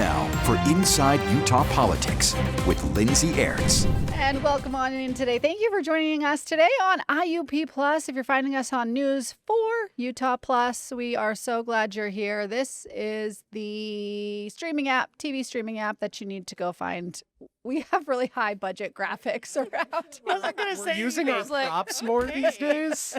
now for Inside Utah Politics with Lindsay Ayers. And welcome on in today. Thank you for joining us today on IUP Plus. If you're finding us on News 4 Utah Plus, we are so glad you're here. This is the streaming app, TV streaming app that you need to go find. We have really high budget graphics around. I wasn't going to say We're using our props more these days.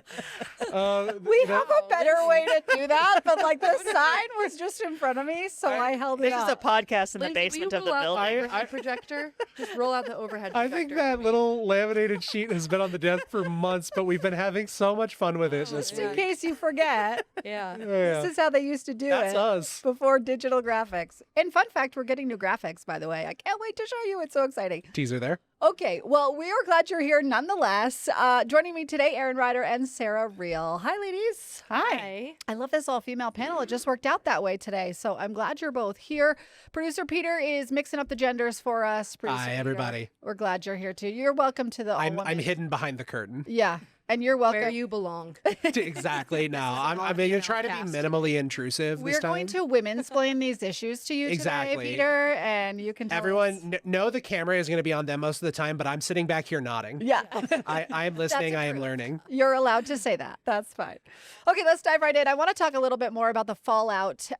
We have a better way to do that, but like the sign was just in front of me, so I held it This up. is a podcast in the Lindsay, basement will of you the roll out building. the overhead projector? Just roll out the overhead I projector. think that little laminated sheet has been on the desk for months, but we've been having so much fun with it this Just in week. case you forget, Yeah. Yeah. this is how they used to do That's it us. before digital graphics. And fun fact, we're getting new graphics, by the way. I can't wait to show you. It's so exciting. Teaser there. Okay, well, we are glad you're here nonetheless. Joining me today, Erin Ryder and Sarah Reale. Hi, ladies. Hi. I love this all-female panel. It just worked out that way today, so I'm glad you're both here. Producer Peter is mixing up the genders for us. Producer Hi, Peter, everybody. we're glad you're here, too. You're welcome to the I'm hidden behind the curtain. Yeah, and you're welcome. Where you belong. Exactly. No, I'm going to try to be minimally intrusive We're this time. going to women-splain these issues to you Exactly. today, Peter, and you can tell us. Everyone, know the camera is going to be on them most of the time, but I'm sitting back here nodding. Yeah. I'm listening. I am agreed. learning. You're allowed to say that. That's fine. Okay, let's dive right in. I want to talk a little bit more about the fallout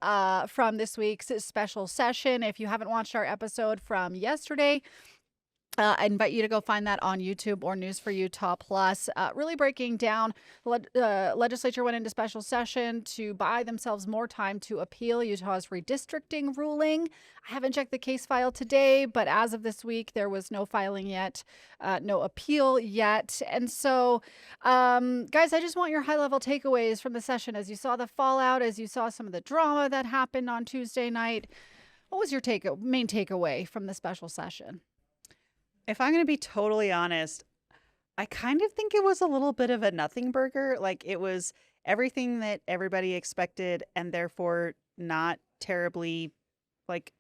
from this week's special session. If you haven't watched our episode from yesterday, I invite you to go find that on YouTube or News for Utah Plus. Really breaking down, legislature went into special session to buy themselves more time to appeal Utah's redistricting ruling. I haven't checked the case file today, but as of this week, there was no filing yet, no appeal yet. And so, guys, I just want your high-level takeaways from the session as you saw the fallout, as you saw some of the drama that happened on Tuesday night. What was your main takeaway from the special session? If I'm going to be totally honest, I kind of think it was a little bit of a nothing burger. Like, it was everything that everybody expected and therefore not terribly, like,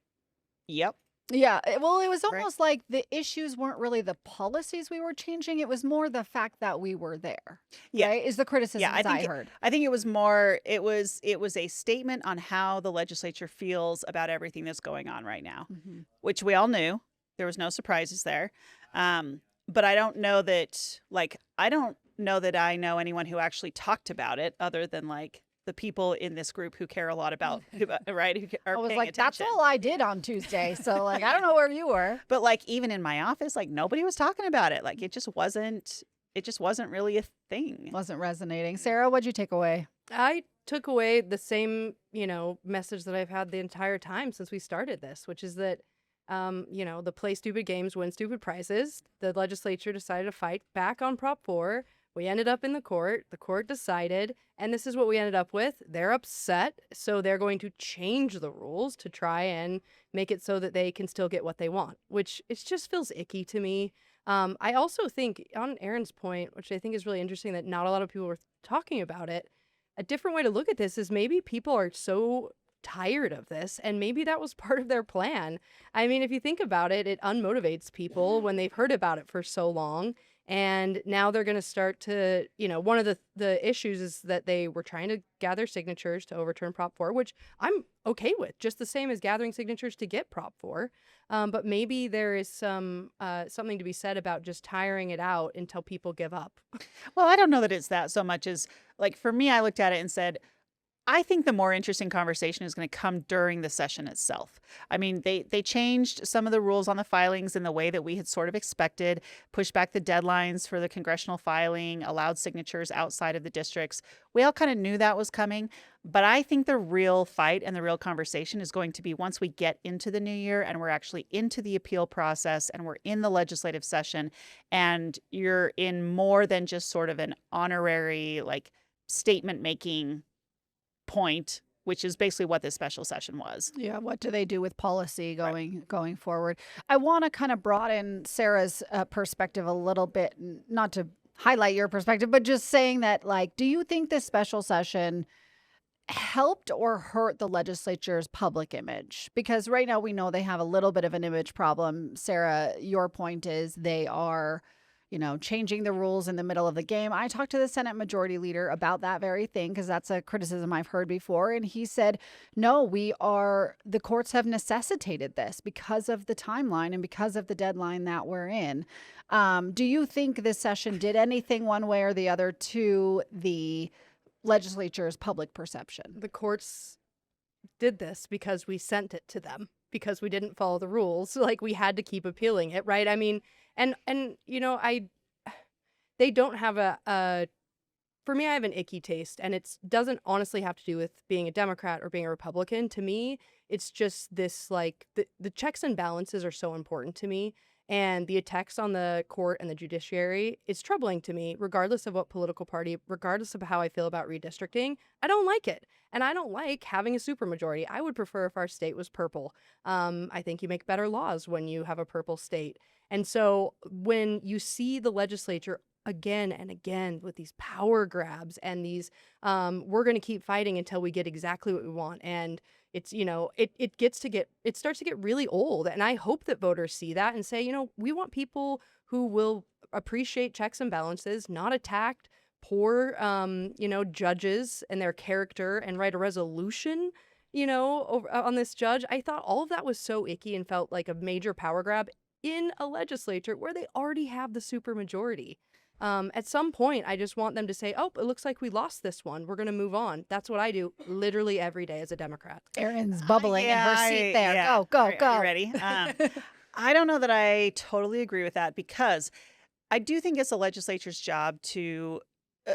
yep. Yeah, well, it was Right. almost like the issues weren't really the policies we were changing. It was more the fact that we were there. Yeah. Right? Is the criticism I heard. I think it was more, it was a statement on how the legislature feels about everything that's going on right now, Mhm. which we all knew. There was no surprises there. But I don't know that, I know anyone who actually talked about it other than, like, the people in this group who care a lot about, right, who are I was paying like, that's attention. all I did on Tuesday. So, like, I don't know where you were. But, like, even in my office, like, nobody was talking about it. Like, it just wasn't really a thing. Wasn't resonating. Sarah, what'd you take away? I took away the same, message that I've had the entire time since we started this, which is that, the play stupid games, win stupid prizes. The legislature decided to fight back on Prop 4. We ended up in the court. The court decided, and this is what we ended up with. They're upset, so they're going to change the rules to try and make it so that they can still get what they want, which it just feels icky to me. I also think, on Erin's point, which I think is really interesting, that not a lot of people were talking about it, a different way to look at this is maybe people are so tired of this, and maybe that was part of their plan. I mean, if you think about it, it unmotivates people when they've heard about it for so long, and now they're going to start to, one of the issues is that they were trying to gather signatures to overturn Prop 4, which I'm okay with, just the same as gathering signatures to get Prop 4. But maybe there is something to be said about just tiring it out until people give up. Well, I don't know that it's that so much as, like, for me, I looked at it and said, I think the more interesting conversation is going to come during the session itself. I mean, they changed some of the rules on the filings in the way that we had sort of expected, pushed back the deadlines for the congressional filing, allowed signatures outside of the districts. We all kind of knew that was coming, but I think the real fight and the real conversation is going to be once we get into the new year and we're actually into the appeal process and we're in the legislative session and you're in more than just sort of an honorary, like, statement making point, which is basically what this special session was. Yeah, what do they do with policy going forward? I want to kind of broaden Sarah's perspective a little bit, not to highlight your perspective, but just saying that, like, do you think this special session helped or hurt the legislature's public image? Because right now we know they have a little bit of an image problem. Sarah, your point is they are changing the rules in the middle of the game. I talked to the Senate Majority Leader about that very thing because that's a criticism I've heard before. And he said, no, the courts have necessitated this because of the timeline and because of the deadline that we're in. Do you think this session did anything one way or the other to the legislature's public perception? The courts did this because we sent it to them, because we didn't follow the rules. Like, we had to keep appealing it, right? I mean, and they don't have for me, I have an icky taste, and it doesn't honestly have to do with being a Democrat or being a Republican. To me, it's just this, like, the checks and balances are so important to me. And the attacks on the court and the judiciary is troubling to me, regardless of what political party, regardless of how I feel about redistricting. I don't like it. And I don't like having a supermajority. I would prefer if our state was purple. I think you make better laws when you have a purple state. And so when you see the legislature again and again with these power grabs and these, we're going to keep fighting until we get exactly what we want. And it's, it starts to get really old. And I hope that voters see that and say, we want people who will appreciate checks and balances, not attacked poor, judges and their character, and write a resolution, on this judge. I thought all of that was so icky and felt like a major power grab in a legislature where they already have the supermajority. At some point, I just want them to say, oh, it looks like we lost this one. We're going to move on. That's what I do literally every day as a Democrat. Erin's bubbling in her seat there. Yeah. Go. Are you ready? I don't know that I totally agree with that, because I do think it's the legislature's job to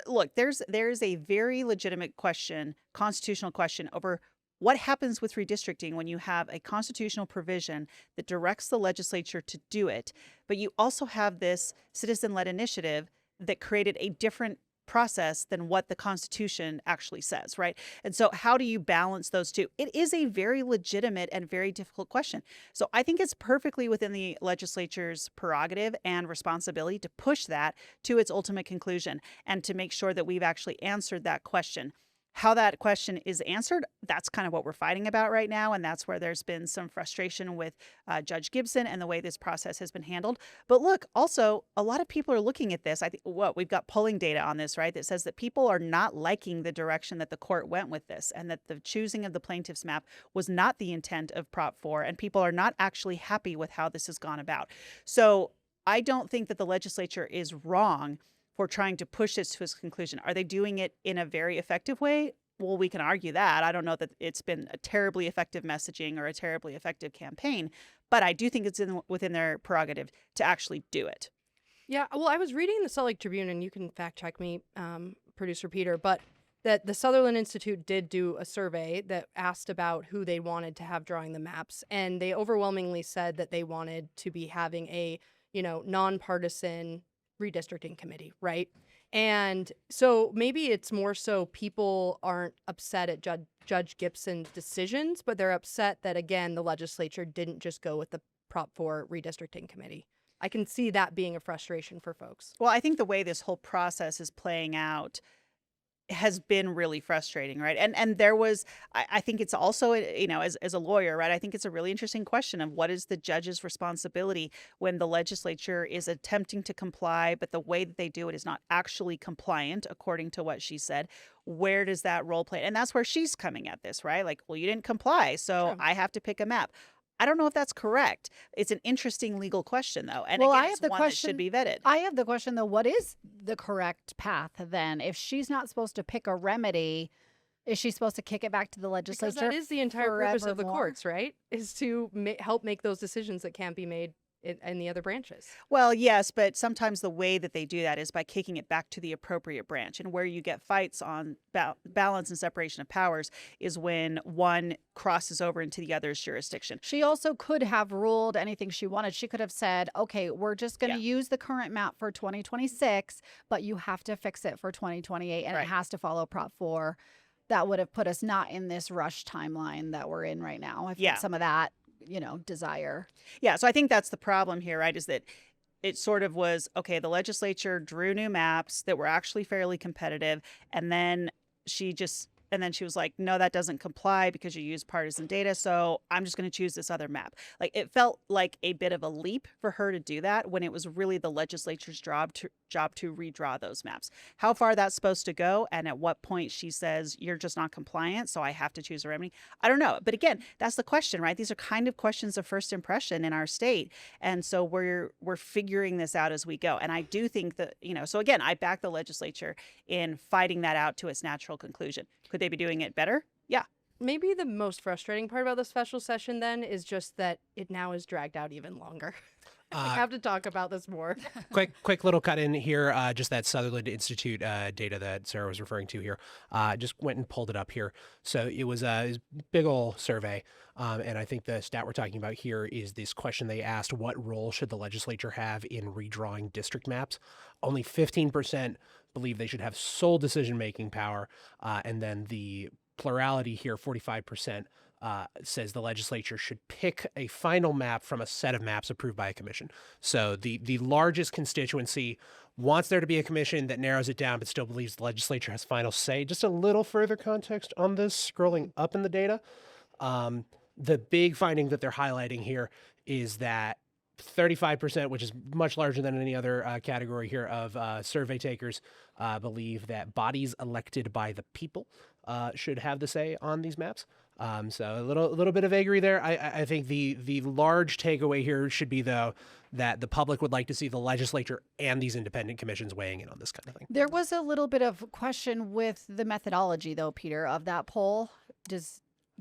look. There's a very legitimate question, constitutional question, over what happens with redistricting when you have a constitutional provision that directs the legislature to do it, but you also have this citizen-led initiative that created a different process than what the Constitution actually says, right? And so how do you balance those two? It is a very legitimate and very difficult question. So I think it's perfectly within the legislature's prerogative and responsibility to push that to its ultimate conclusion and to make sure that we've actually answered that question. How that question is answered, that's kind of what we're fighting about right now. And that's where there's been some frustration with Judge Gibson and the way this process has been handled. But look, also, a lot of people are looking at this. I think we've got polling data on this, right, that says that people are not liking the direction that the court went with this, and that the choosing of the plaintiff's map was not the intent of Prop 4. And people are not actually happy with how this has gone about. So I don't think that the legislature is wrong for trying to push this to its conclusion. Are they doing it in a very effective way? Well, we can argue that. I don't know that it's been a terribly effective messaging or a terribly effective campaign, but I do think it's within their prerogative to actually do it. Yeah, well, I was reading the Salt Lake Tribune, and you can fact check me, producer Peter, but that the Sutherland Institute did do a survey that asked about who they wanted to have drawing the maps, and they overwhelmingly said that they wanted to be having a, nonpartisan redistricting committee, right? And so maybe it's more so people aren't upset at Judge Gibson's decisions, but they're upset that, again, the legislature didn't just go with the Prop 4 redistricting committee. I can see that being a frustration for folks. Well, I think the way this whole process is playing out has been really frustrating, right? And there was, I think it's also, as a lawyer, right, I think it's a really interesting question of what is the judge's responsibility when the legislature is attempting to comply, but the way that they do it is not actually compliant, according to what she said. Where does that role play? And that's where she's coming at this, right? Like, well, you didn't comply, so Sure. I have to pick a map. I don't know if that's correct. It's an interesting legal question, though. And Well, again, I have it's the one question- that should be vetted. I have the question, though. What is the correct path then? If she's not supposed to pick a remedy, is she supposed to kick it back to the Because legislature? that is the entire purpose of the forevermore? courts, right? Is to help make those decisions that can't be made in the other branches. Well, yes, but sometimes the way that they do that is by kicking it back to the appropriate branch. And where you get fights on balance and separation of powers is when one crosses over into the other's jurisdiction. She also could have ruled anything she wanted. She could have said, okay, we're just going to Yeah. use the current map for 2026, but you have to fix it for 2028, and Right. it has to follow Prop 4. That would have put us not in this rush timeline that we're in right now. If Yeah. some of that, desire. Yeah, so I think that's the problem here, right, is that it sort of was, okay, the legislature drew new maps that were actually fairly competitive, and then she just And then she was like, no, that doesn't comply because you use partisan data. So I'm just going to choose this other map. Like, it felt like a bit of a leap for her to do that when it was really the legislature's job to redraw those maps. How far that's supposed to go and at what point she says you're just not compliant, so I have to choose a remedy, I don't know. But again, that's the question, right? These are kind of questions of first impression in our state. And so we're figuring this out as we go. And I do think that, so again, I back the legislature in fighting that out to its natural conclusion. Could they be doing it better? Yeah. Maybe the most frustrating part about the special session then is just that it now is dragged out even longer. I have to talk about this more. Quick little cut in here. Just that Sutherland Institute data that Sarah was referring to here. Just went and pulled it up here. So it was a big old survey. And I think the stat we're talking about here is this question they asked: what role should the legislature have in redrawing district maps? Only 15% believe they should have sole decision-making power. And then the plurality here, 45%, says the legislature should pick a final map from a set of maps approved by a commission. So the largest constituency wants there to be a commission that narrows it down, but still believes the legislature has final say. Just a little further context on this, scrolling up in the data. The big finding that they're highlighting here is that 35%, which is much larger than any other category here of survey takers, believe that bodies elected by the people should have the say on these maps. So a little bit of vagary there. I think the large takeaway here should be, though, that the public would like to see the legislature and these independent commissions weighing in on this kind of thing. There was a little bit of question with the methodology, though, Peter, of that poll.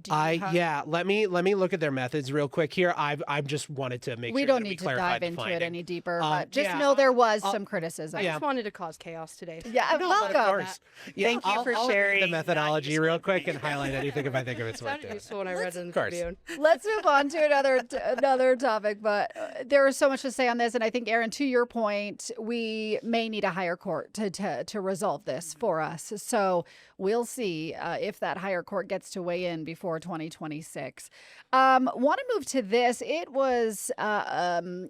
Let me look at their methods real quick here. I've just wanted to make we sure don't that need to clarified dive into finding. it any deeper, but just know there was some criticism. I just wanted to cause chaos today. Yeah, No, welcome. but of course. Yeah, Thank you for I'll sharing the methodology real quick and highlight anything if I think of It it's worth sounded doing. useful when I read it in the course. Tribune. Let's move on to another topic, but there is so much to say on this, and I think, Erin, to your point, we may need a higher court to resolve this for us. So we'll see if that higher court gets to weigh in before 2026. Want to move to this. It was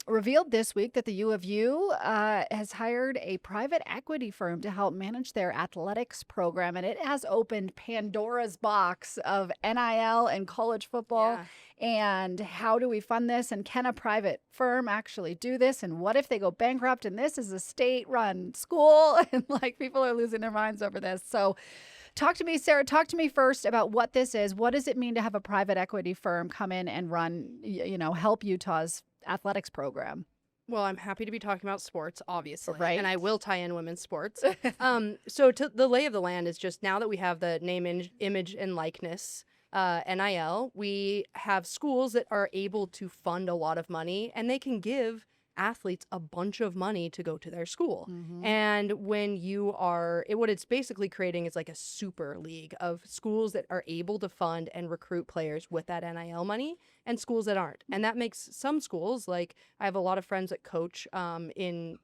revealed this week that the U of U has hired a private equity firm to help manage their athletics program, and it has opened Pandora's box of NIL and college football. Yeah. And how do we fund this? And can a private firm actually do this? And what if they go bankrupt and this is a state-run school and people are losing their minds over this? So talk to me, Sarah. Talk to me first about what this is. What does it mean to have a private equity firm come in and run, help Utah's athletics program? Well, I'm happy to be talking about sports, obviously. Right. And I will tie in women's sports. So the lay of the land is just now that we have the name, image, and likeness, NIL, we have schools that are able to fund a lot of money, and they can give athletes a bunch of money to go to their school. Mm-hmm. And when you are, what it's basically creating is like a super league of schools that are able to fund and recruit players with that NIL money and schools that aren't. And that makes some schools, like I have a lot of friends that coach in,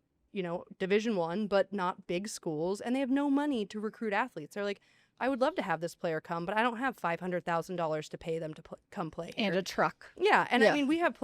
Division I, but not big schools, and they have no money to recruit athletes. They're like, I would love to have this player come, but I don't have $500,000 to pay them to come play here. And a truck. Yeah, and Yeah. I mean, we have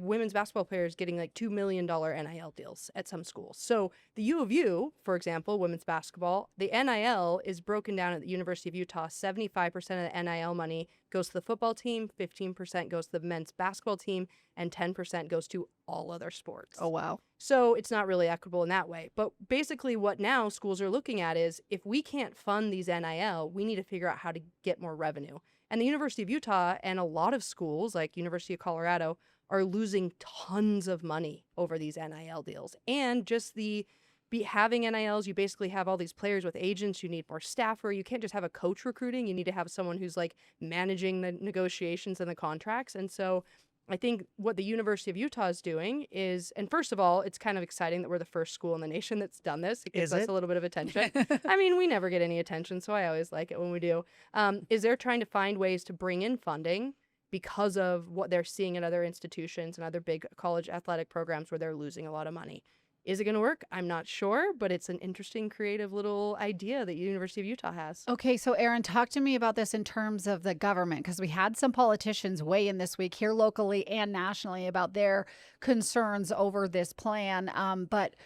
women's basketball players getting like $2 million NIL deals at some schools. So the U of U, for example, women's basketball, the NIL is broken down at the University of Utah. 75% of the NIL money goes to the football team, 15% goes to the men's basketball team, and 10% goes to all other sports. Oh, wow. So it's not really equitable in that way. But basically what now schools are looking at is if we can't fund these NIL, we need to figure out how to get more revenue. And the University of Utah and a lot of schools like University of Colorado are losing tons of money over these NIL deals. And just having NILs, you basically have all these players with agents. You need more staffer. You can't just have a coach recruiting. You need to have someone who's managing the negotiations and the contracts. And so I think what the University of Utah is doing is, and first of all, it's kind of exciting that we're the first school in the nation that's done this. It gives us a little bit of attention. I mean, we never get any attention, so I always like it when we do. Is they're trying to find ways to bring in funding because of what they're seeing in other institutions and other big college athletic programs where they're losing a lot of money. Is it going to work? I'm not sure, but it's an interesting, creative little idea that University of Utah has. Okay, so Erin, talk to me about this in terms of the government, because we had some politicians weigh in this week here locally and nationally about their concerns over this plan. But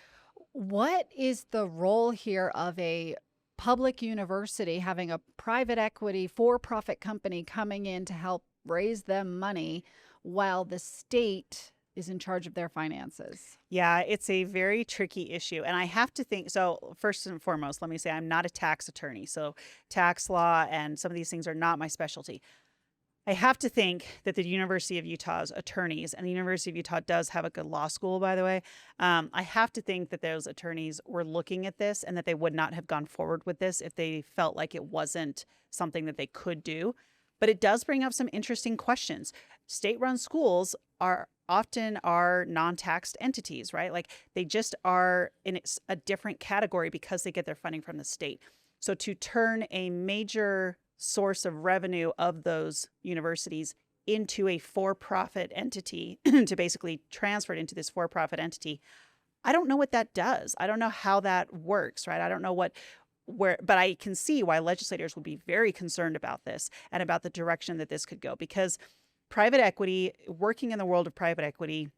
what is the role here of a public university having a private equity for-profit company coming in to help raise them money while the state is in charge of their finances? Yeah, it's a very tricky issue. And I have to think, so first and foremost, let me say I'm not a tax attorney. So tax law and some of these things are not my specialty. I have to think that the University of Utah's attorneys, and the University of Utah does have a good law school, by the way. I have to think that those attorneys were looking at this and that they would not have gone forward with this if they felt like it wasn't something that they could do. But it does bring up some interesting questions. State-run schools are often non-taxed entities, right? Like they just are in a different category because they get their funding from the state. So to turn a major source of revenue of those universities into a for-profit entity, to basically transfer it into this for-profit entity, I don't know what that does. I don't know how that works, right? I don't know but I can see why legislators would be very concerned about this and about the direction that this could go, because private equity, working in the world of private equity,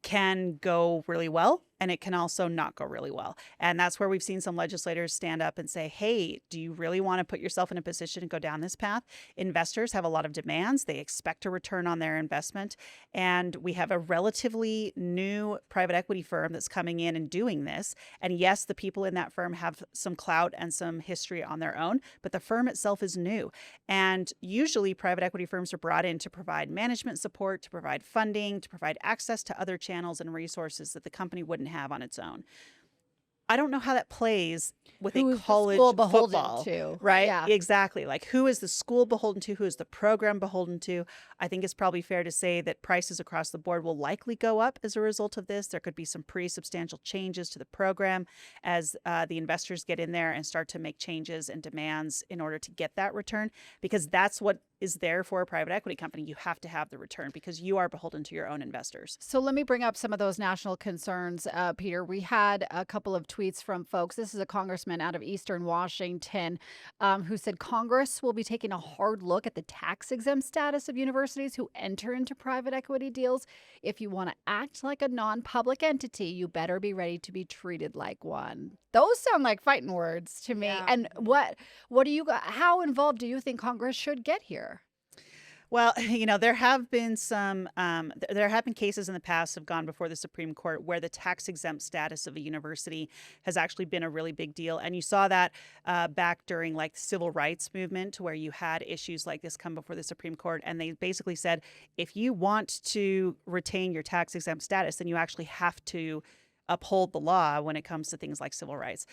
can go really well, and it can also not go really well. And that's where we've seen some legislators stand up and say, hey, do you really want to put yourself in a position to go down this path? Investors have a lot of demands. They expect a return on their investment. And we have a relatively new private equity firm that's coming in and doing this. And yes, the people in that firm have some clout and some history on their own, but the firm itself is new. And usually private equity firms are brought in to provide management support, to provide funding, to provide access to other channels and resources that the company wouldn't have on its own. I don't know how that plays with Who a is the college school beholden football, to? right? Yeah. Exactly. Like who is the school beholden to? Who is the program beholden to? I think it's probably fair to say that prices across the board will likely go up as a result of this. There could be some pretty substantial changes to the program as the investors get in there and start to make changes and demands in order to get that return, because that's what is there for a private equity company. You have to have the return because you are beholden to your own investors. So let me bring up some of those national concerns, Peter. We had a couple of tweets from folks. This is a congressman out of Eastern Washington who said Congress will be taking a hard look at the tax-exempt status of universities who enter into private equity deals. If you want to act like a non-public entity, you better be ready to be treated like one. Those sound like fighting words to me. Yeah. And how involved do you think Congress should get here? Well, there have been there have been cases in the past have gone before the Supreme Court where the tax exempt status of a university has actually been a really big deal. And you saw that back during like the civil rights movement, where you had issues like this come before the Supreme Court. And they basically said, if you want to retain your tax exempt status, then you actually have to uphold the law when it comes to things like civil rights.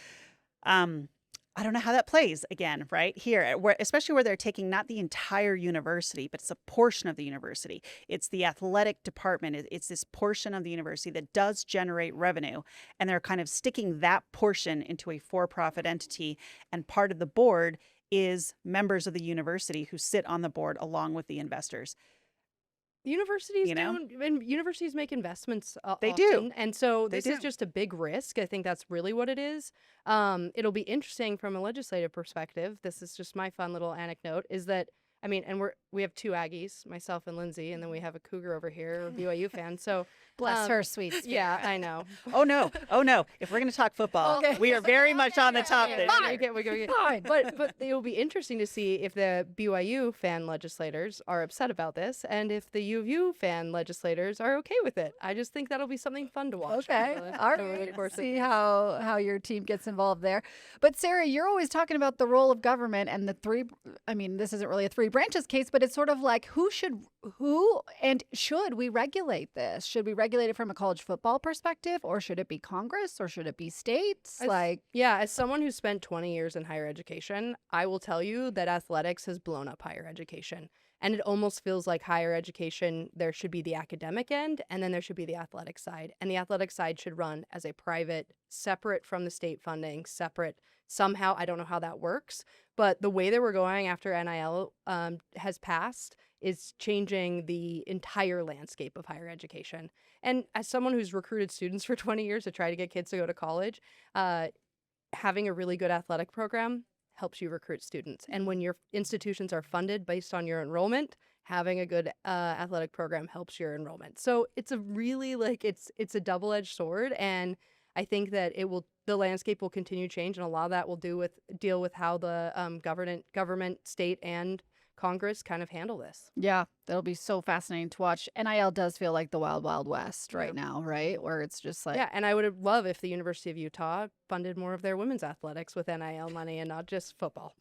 I don't know how that plays again, right here, especially where they're taking not the entire university, but it's a portion of the university. It's the athletic department. It's this portion of the university that does generate revenue. And they're kind of sticking that portion into a for-profit entity. And part of the board is members of the university who sit on the board along with the investors. Universities universities make investments They often, do. and so They this do. is just a big risk. I think that's really what it is. It'll be interesting from a legislative perspective. This is just my fun little anecdote, is that, I mean, and we have two Aggies, myself and Lindsay, and then we have a Cougar over here, a BYU fan. So Bless her sweet spirit. yeah, I know. Oh, no. If we're going to talk football, Okay. we are very much on the topic. Fine. But it'll be interesting to see if the BYU fan legislators are upset about this, and if the U of U fan legislators are okay with it. I just think that'll be something fun to watch. Okay. All over the right. course of- See how your team gets involved there. But Sarah, you're always talking about the role of government and this isn't really a three branches case, but it's sort of like who should we regulate this? Should we regulate it from a college football perspective, or should it be Congress, or should it be states? As someone who spent 20 years in higher education, I will tell you that athletics has blown up higher education. And it almost feels like higher education, there should be the academic end, and then there should be the athletic side. And the athletic side should run as a private, separate from the state funding, separate somehow. I don't know how that works. But the way that we're going after NIL has passed is changing the entire landscape of higher education. And as someone who's recruited students for 20 years to try to get kids to go to college, having a really good athletic program helps you recruit students. And when your institutions are funded based on your enrollment, having a good athletic program helps your enrollment. So it's a really it's a double-edged sword. And I think that it will the landscape will continue to change, and a lot of that will deal with how the government, state, and Congress kind of handle this. Yeah, that'll be so fascinating to watch. NIL does feel like the wild, wild west right Yeah. now, right? Where it's just like, Yeah, and I would love if the University of Utah funded more of their women's athletics with NIL money and not just football.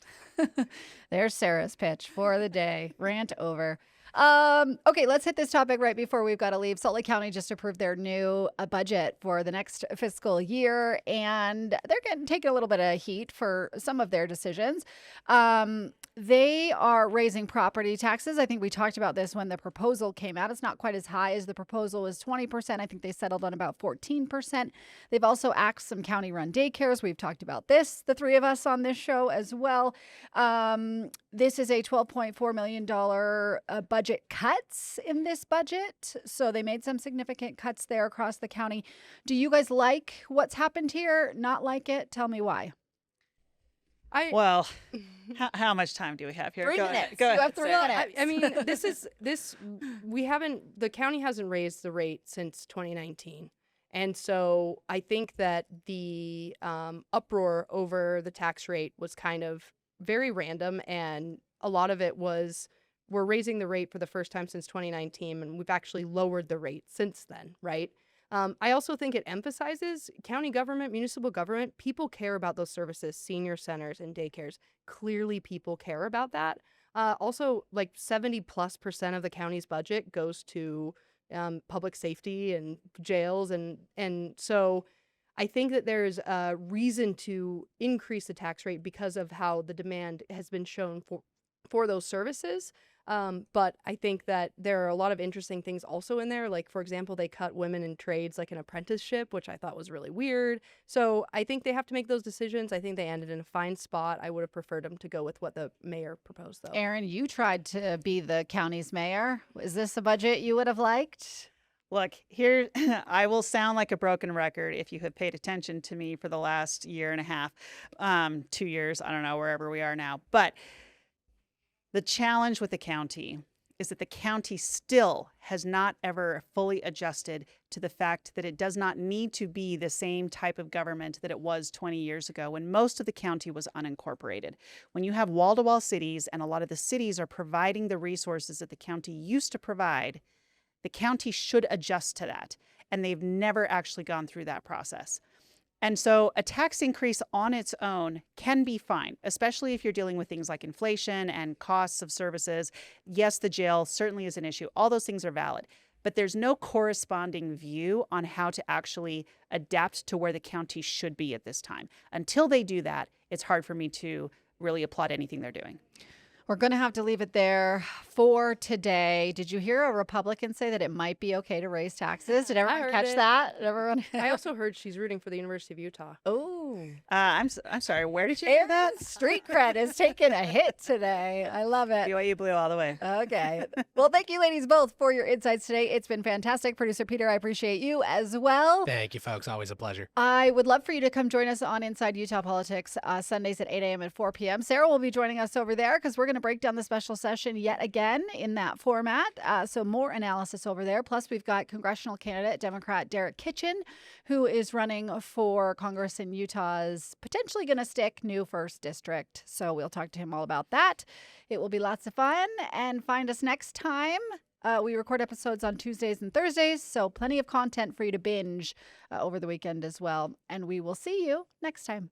there's Sarah's pitch for the day. Rant over. Okay, let's hit this topic right before we've got to leave. Salt Lake County just approved their new budget for the next fiscal year, and they're taking a little bit of heat for some of their decisions. They are raising property taxes. I think we talked about this when the proposal came out. It's not quite as high as the proposal was 20%. I think they settled on about 14%. They've also axed some county-run daycares. We've talked about this, the three of us on this show as well. This is a $12.4 million budget cuts in this budget. So they made some significant cuts there across the county. Do you guys like what's happened here? Not like it? Tell me why. Well, how much time do we have here? 3 Go minutes. ahead. Go You ahead, have 3 Sarah. minutes. I mean, the county hasn't raised the rate since 2019. And so I think that the uproar over the tax rate was kind of very random. And a lot of it was, we're raising the rate for the first time since 2019, and we've actually lowered the rate since then, right? I also think it emphasizes county government, municipal government. People care about those services, senior centers and daycares. Clearly, people care about that. Also, like 70+% of the county's budget goes to public safety and jails. And so I think that there's a reason to increase the tax rate because of how the demand has been shown for those services. But I think that there are a lot of interesting things also in there. Like, for example, they cut women in trades like an apprenticeship, which I thought was really weird. So I think they have to make those decisions. I think they ended in a fine spot. I would have preferred them to go with what the mayor proposed, though. Erin, you tried to be the county's mayor. Is this a budget you would have liked? Look, here, I will sound like a broken record if you have paid attention to me for the last year and a half, 2 years, I don't know, wherever we are now. But the challenge with the county is that the county still has not ever fully adjusted to the fact that it does not need to be the same type of government that it was 20 years ago when most of the county was unincorporated. When you have wall-to-wall cities and a lot of the cities are providing the resources that the county used to provide, the county should adjust to that. And they've never actually gone through that process. And so a tax increase on its own can be fine, especially if you're dealing with things like inflation and costs of services. Yes, the jail certainly is an issue. All those things are valid. But there's no corresponding view on how to actually adapt to where the county should be at this time. Until they do that, it's hard for me to really applaud anything they're doing. We're going to have to leave it there for today. Did you hear a Republican say that it might be okay to raise taxes? Did everyone heard catch it. that? Did everyone? I also heard she's rooting for the University of Utah. Oh, I'm sorry, where did you hear that? Erin's street cred is taking a hit today. I love it. BYU Blue all the way. Okay. Well, thank you, ladies, both for your insights today. It's been fantastic. Producer Peter, I appreciate you as well. Thank you, folks. Always a pleasure. I would love for you to come join us on Inside Utah Politics Sundays at 8 a.m. and 4 p.m. Sarah will be joining us over there because we're going to break down the special session yet again in that format. So more analysis over there. Plus, we've got congressional candidate Democrat Derek Kitchen, who is running for Congress in Utah's potentially going to stick new 1st District. So we'll talk to him all about that. It will be lots of fun. And find us next time. We record episodes on Tuesdays and Thursdays, so plenty of content for you to binge over the weekend as well. And we will see you next time.